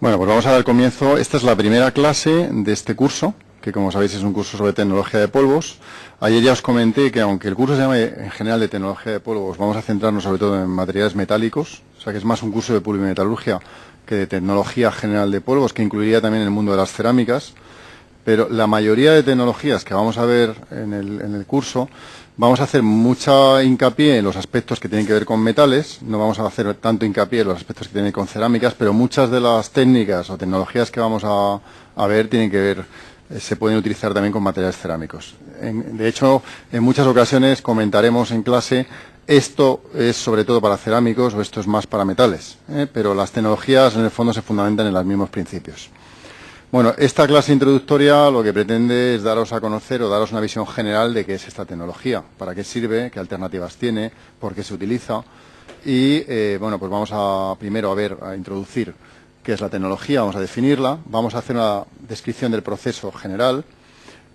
Bueno, pues vamos a dar comienzo. Esta es la primera clase de este curso, que como sabéis es un curso sobre tecnología de polvos. Ayer ya os comenté que aunque el curso se llame en general de tecnología de polvos, vamos a centrarnos sobre todo en materiales metálicos, o sea que es más un curso de polimetalurgia que de tecnología general de polvos, que incluiría también el mundo de las cerámicas. Pero la mayoría de tecnologías que vamos a ver en el curso, vamos a hacer mucha hincapié en los aspectos que tienen que ver con metales, no vamos a hacer tanto hincapié en los aspectos que tienen que ver con cerámicas, pero muchas de las técnicas o tecnologías que vamos a ver tienen que ver, se pueden utilizar también con materiales cerámicos. De hecho, en muchas ocasiones comentaremos en clase, esto es sobre todo para cerámicos o esto es más para metales, pero las tecnologías en el fondo se fundamentan en los mismos principios. Bueno, esta clase introductoria lo que pretende es daros a conocer o daros una visión general de qué es esta tecnología, para qué sirve, qué alternativas tiene, por qué se utiliza y, bueno, pues vamos a primero a introducir qué es la tecnología, vamos a definirla, vamos a hacer una descripción del proceso general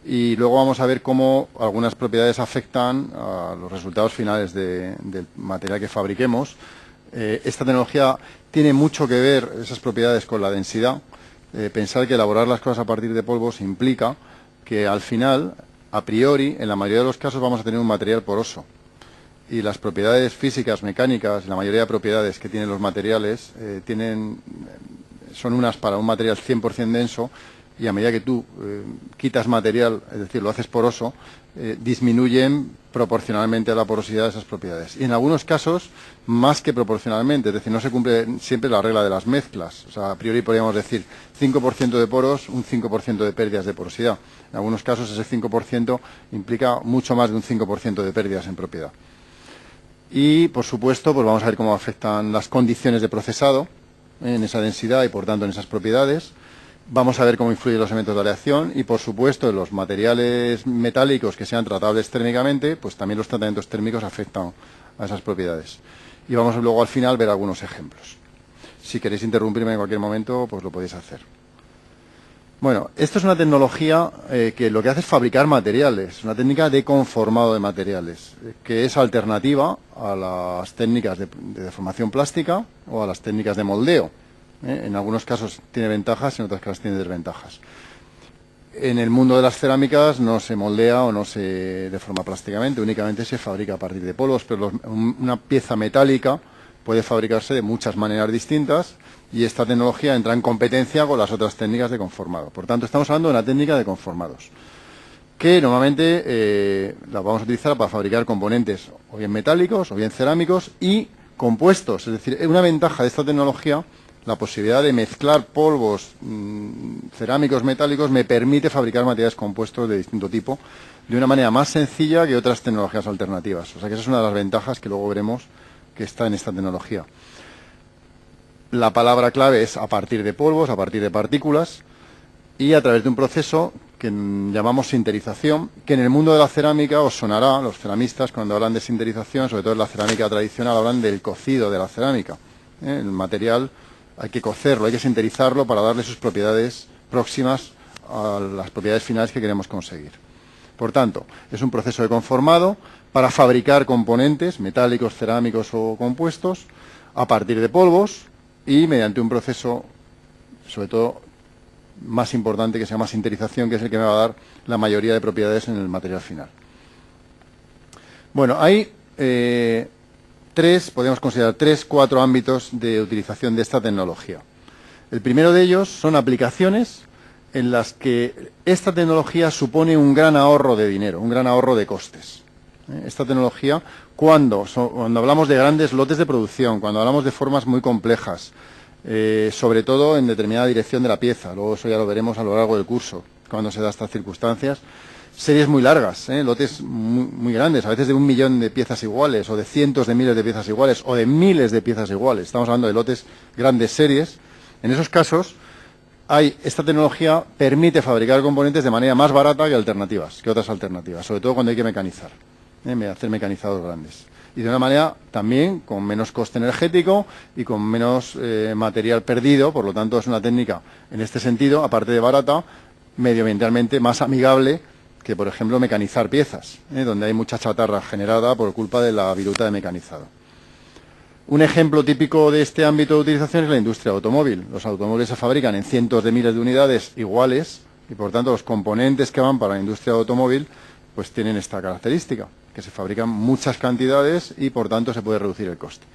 y luego vamos a ver cómo algunas propiedades afectan a los resultados finales del material que fabriquemos. Esta tecnología tiene mucho que ver, esas propiedades, con la densidad. Pensar que elaborar las cosas a partir de polvos implica que al final, a priori, en la mayoría de los casos vamos a tener un material poroso. Y las propiedades físicas, mecánicas, la mayoría de propiedades que tienen los materiales son unas para un material 100% denso y a medida que tú quitas material, es decir, lo haces poroso, disminuyen proporcionalmente a la porosidad de esas propiedades. Y en algunos casos, más que proporcionalmente, es decir, no se cumple siempre la regla de las mezclas. O sea, a priori podríamos decir 5% de poros, un 5% de pérdidas de porosidad. En algunos casos ese 5% implica mucho más de un 5% de pérdidas en propiedad. Y, por supuesto, pues vamos a ver cómo afectan las condiciones de procesado en esa densidad y, por tanto, en esas propiedades. Vamos a ver cómo influyen los elementos de aleación y, por supuesto, en los materiales metálicos que sean tratables térmicamente, pues también los tratamientos térmicos afectan a esas propiedades. Y vamos luego al final a ver algunos ejemplos. Si queréis interrumpirme en cualquier momento, pues lo podéis hacer. Bueno, esto es una tecnología que lo que hace es fabricar materiales, una técnica de conformado de materiales, que es alternativa a las técnicas de deformación plástica o a las técnicas de moldeo. En algunos casos tiene ventajas, en otros casos tiene desventajas. En el mundo de las cerámicas no se moldea o no se deforma plásticamente, únicamente se fabrica a partir de polvos, pero una pieza metálica puede fabricarse de muchas maneras distintas y esta tecnología entra en competencia con las otras técnicas de conformado. Por tanto, estamos hablando de una técnica de conformados, que normalmente la vamos a utilizar para fabricar componentes o bien metálicos o bien cerámicos y compuestos. Es decir, una ventaja de esta tecnología, la posibilidad de mezclar polvos cerámicos, metálicos, me permite fabricar materiales compuestos de distinto tipo de una manera más sencilla que otras tecnologías alternativas. O sea que esa es una de las ventajas que luego veremos que está en esta tecnología. La palabra clave es a partir de polvos, a partir de partículas y a través de un proceso que llamamos sinterización, que en el mundo de la cerámica os sonará, los ceramistas cuando hablan de sinterización, sobre todo en la cerámica tradicional, hablan del cocido de la cerámica. El material hay que cocerlo, hay que sinterizarlo para darle sus propiedades próximas a las propiedades finales que queremos conseguir. Por tanto, es un proceso de conformado para fabricar componentes metálicos, cerámicos o compuestos a partir de polvos y mediante un proceso, sobre todo más importante, que se llama sinterización, que es el que me va a dar la mayoría de propiedades en el material final. Bueno, hay podemos considerar 4 ámbitos de utilización de esta tecnología. El primero de ellos son aplicaciones en las que esta tecnología supone un gran ahorro de dinero, un gran ahorro de costes. Esta tecnología, cuando hablamos de grandes lotes de producción, cuando hablamos de formas muy complejas, sobre todo en determinada dirección de la pieza, luego eso ya lo veremos a lo largo del curso, cuando se da estas circunstancias, series muy largas, lotes muy grandes, a veces de 1 millón de piezas iguales, o de cientos de miles de piezas iguales, o de miles de piezas iguales. Estamos hablando de lotes, grandes series. En esos casos, esta tecnología permite fabricar componentes de manera más barata que otras alternativas, sobre todo cuando hay que mecanizar, hacer mecanizados grandes. Y de una manera también con menos coste energético y con menos material perdido, por lo tanto es una técnica, en este sentido, aparte de barata, medioambientalmente más amigable que, por ejemplo, mecanizar piezas, donde hay mucha chatarra generada por culpa de la viruta de mecanizado. Un ejemplo típico de este ámbito de utilización es la industria automóvil. Los automóviles se fabrican en cientos de miles de unidades iguales y, por tanto, los componentes que van para la industria automóvil pues tienen esta característica, que se fabrican muchas cantidades y, por tanto, se puede reducir el coste.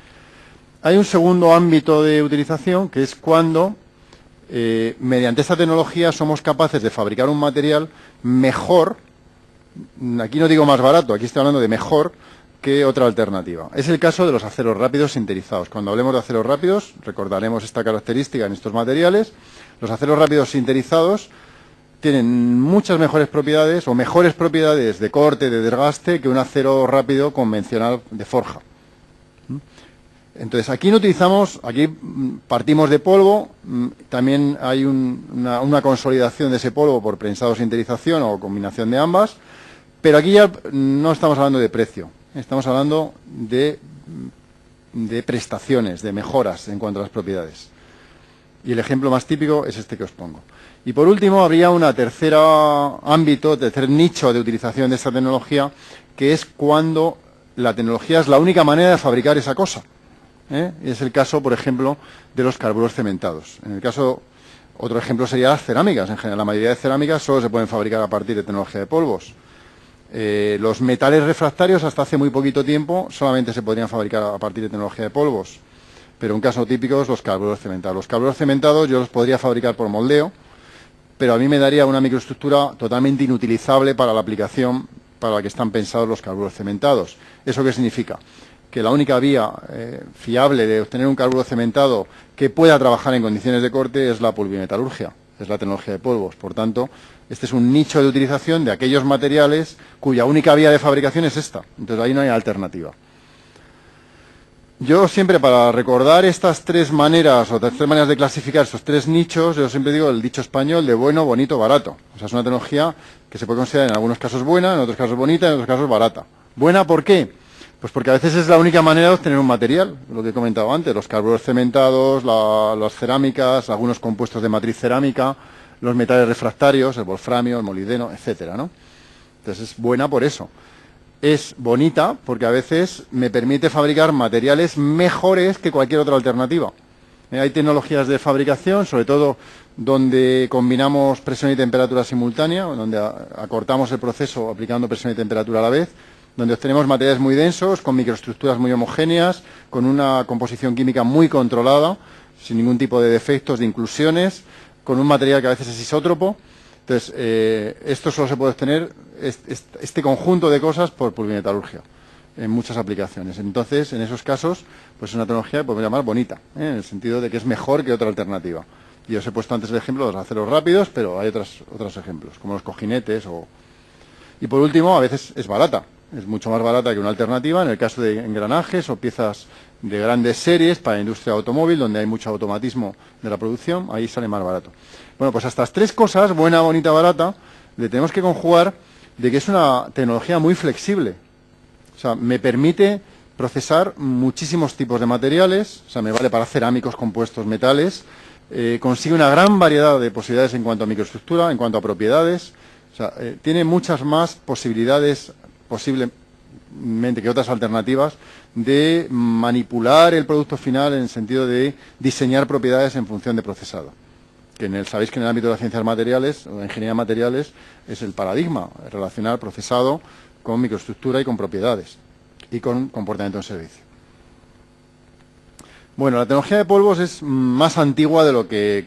Hay un segundo ámbito de utilización, que es cuando, mediante esta tecnología, somos capaces de fabricar un material mejor, aquí no digo más barato, aquí estoy hablando de mejor, que otra alternativa. Es el caso de los aceros rápidos sinterizados. Cuando hablemos de aceros rápidos, recordaremos esta característica en estos materiales. Los aceros rápidos sinterizados tienen muchas mejores propiedades o mejores propiedades de corte, de desgaste, que un acero rápido convencional de forja. Entonces, aquí no utilizamos, aquí partimos de polvo, también hay una consolidación de ese polvo por prensado sinterización o combinación de ambas, pero aquí ya no estamos hablando de precio. Estamos hablando de prestaciones, de mejoras en cuanto a las propiedades. Y el ejemplo más típico es este que os pongo. Y por último, habría un tercer nicho de utilización de esta tecnología, que es cuando la tecnología es la única manera de fabricar esa cosa. Y es el caso, por ejemplo, de los carburos cementados. En el caso, otro ejemplo sería las cerámicas. En general, la mayoría de cerámicas solo se pueden fabricar a partir de tecnología de polvos. Los metales refractarios hasta hace muy poquito tiempo solamente se podrían fabricar a partir de tecnología de polvos, pero un caso típico es los carburos cementados. Los carburos cementados yo los podría fabricar por moldeo, pero a mí me daría una microestructura totalmente inutilizable para la aplicación para la que están pensados los carburos cementados. ¿Eso qué significa? Que la única vía fiable de obtener un carburo cementado que pueda trabajar en condiciones de corte es la pulvimetalurgia, es la tecnología de polvos. Por tanto, este es un nicho de utilización de aquellos materiales cuya única vía de fabricación es esta. Entonces ahí no hay alternativa. Yo siempre, para recordar estas tres maneras de clasificar estos tres nichos, yo siempre digo el dicho español de bueno, bonito, barato. O sea, es una tecnología que se puede considerar en algunos casos buena, en otros casos bonita, en otros casos barata. ¿Buena por qué? Pues porque a veces es la única manera de obtener un material, lo que he comentado antes, los carburos cementados, las cerámicas, algunos compuestos de matriz cerámica, los metales refractarios, el wolframio, el molibdeno, etcétera, ¿no? Entonces es buena por eso. Es bonita porque a veces me permite fabricar materiales mejores que cualquier otra alternativa. Hay tecnologías de fabricación, sobre todo donde combinamos presión y temperatura simultánea, donde acortamos el proceso aplicando presión y temperatura a la vez, donde obtenemos materiales muy densos, con microestructuras muy homogéneas, con una composición química muy controlada, sin ningún tipo de defectos, de inclusiones, con un material que a veces es isótropo. Entonces, esto solo se puede obtener, este conjunto de cosas, por pulvimetalurgia, en muchas aplicaciones. Entonces, en esos casos, pues es una tecnología que podemos llamar bonita, en el sentido de que es mejor que otra alternativa. Y os he puesto antes el ejemplo de los aceros rápidos, pero hay otros ejemplos, como los cojinetes Y por último, a veces es barata. Es mucho más barata que una alternativa en el caso de engranajes o piezas de grandes series para la industria automóvil, donde hay mucho automatismo de la producción, ahí sale más barato. Bueno, pues a estas tres cosas, buena, bonita, barata, le tenemos que conjugar de que es una tecnología muy flexible. O sea, me permite procesar muchísimos tipos de materiales, o sea, me vale para cerámicos, compuestos, metales, consigue una gran variedad de posibilidades en cuanto a microestructura, en cuanto a propiedades, o sea, tiene muchas más posibilidades posiblemente que otras alternativas de manipular el producto final en el sentido de diseñar propiedades en función de procesado. Sabéis que en el ámbito de las ciencias materiales o de ingeniería de materiales es el paradigma, relacionar procesado con microestructura y con propiedades y con comportamiento en servicio. Bueno, la tecnología de polvos es más antigua de lo que